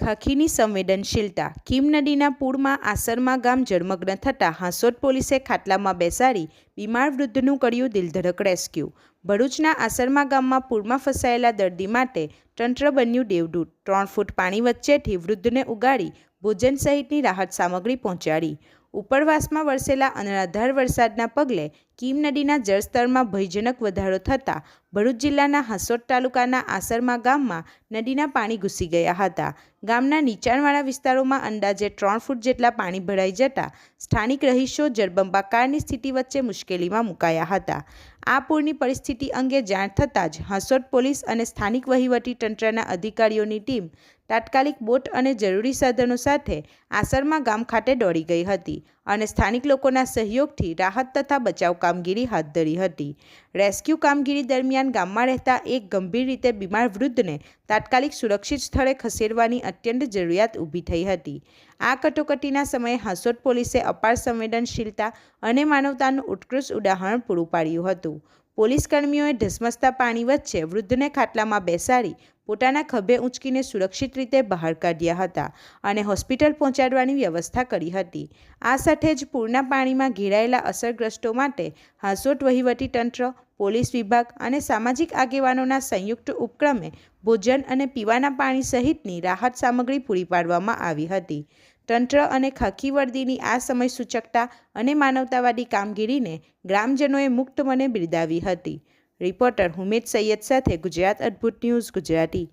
ખાખીની સંવેદનશીલતા. કીમ નદીના પૂરમાં આસરમાં ગામ જળમગ્ન થતાં હાંસોટ પોલીસે ખાટલામાં બેસાડી બીમાર વૃદ્ધનું કર્યું દિલધડક રેસ્ક્યુ. ભરૂચના આસરમા ગામમાં પૂરમાં ફસાયેલા દર્દી માટે તંત્ર બન્યું દેવદૂત. 3 ફૂટ પાણી વચ્ચેથી વૃદ્ધને ઉગાડી ભોજન સહિતની રાહત સામગ્રી પહોંચાડી. ઉપરવાસમાં વરસેલા અનરાધાર વરસાદના પગલે કીમ નદીના જળસ્તરમાં ભયજનક વધારો થતાં ભરૂચ જિલ્લાના હાંસોટ તાલુકાના આસરમા ગામમાં નદીના પાણી ઘૂસી ગયા હતા. ગામના નીચાણવાળા વિસ્તારોમાં અંદાજે 3 ફૂટ જેટલા પાણી ભરાઈ જતા સ્થાનિક રહીશો જળબંબાકારની સ્થિતિ વચ્ચે મુશ્કેલીમાં મુકાયા હતા. આ પૂરની પરિસ્થિતિ અંગે જાણ થતાં જ હાંસોટ પોલીસ અને સ્થાનિક વહીવટી તંત્રના અધિકારીઓની ટીમ તાત્કાલિક બોટ અને જરૂરી સાધનો સાથે આસરમા ગામ ખાતે દોડી ગઈ હતી અને સ્થાનિક લોકોના સહયોગથી રાહત તથા બચાવ કામગીરી હાથ ધરી હતી. રેસ્ક્યુ કામગીરી દરમિયાન ગામમાં રહેતા એક ગંભીર રીતે બીમાર વૃદ્ધને તાત્કાલિક સુરક્ષિત સ્થળે ખસેડવાની અત્યંત જરૂરિયાત ઊભી થઈ હતી. આ કટોકટીના સમયે હાંસોટ પોલીસે અપાર સંવેદનશીલતા અને માનવતાનું ઉત્કૃષ્ટ ઉદાહરણ પૂરું પાડ્યું હતું. પોલીસ કર્મીઓએ ધસમસતા પાણી વચ્ચે વૃદ્ધને ખાટલામાં બેસાડી પોતાના ખભે ઊંચકીને સુરક્ષિત રીતે બહાર કાઢ્યા હતા અને હોસ્પિટલ પહોંચાડવાની વ્યવસ્થા કરી હતી. આ સાથે જ પૂરના પાણીમાં ઘેરાયેલા અસરગ્રસ્તો માટે હાંસોટ વહીવટીતંત્ર, પોલીસ વિભાગ અને સામાજિક આગેવાનોના સંયુક્ત ઉપક્રમે ભોજન અને પીવાના પાણી સહિતની રાહત સામગ્રી પૂરી પાડવામાં આવી હતી. તંત્ર અને ખાખી વર્દીની આ સમય સૂચકતા અને માનવતાવાદી કામગીરીને ગ્રામજનોએ મુક્ત મને બિરદાવી હતી. રિપોર્ટર હુમેદ સૈયદ સાથે ગુજરાત અદ્ભુત ન્યૂઝ ગુજરાતી.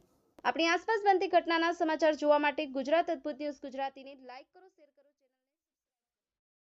આપણી આસપાસ બનતી ઘટનાના સમાચાર જોવા માટે ગુજરાત અદ્ભુત ન્યૂઝ ગુજરાતીને લાઈક કરો.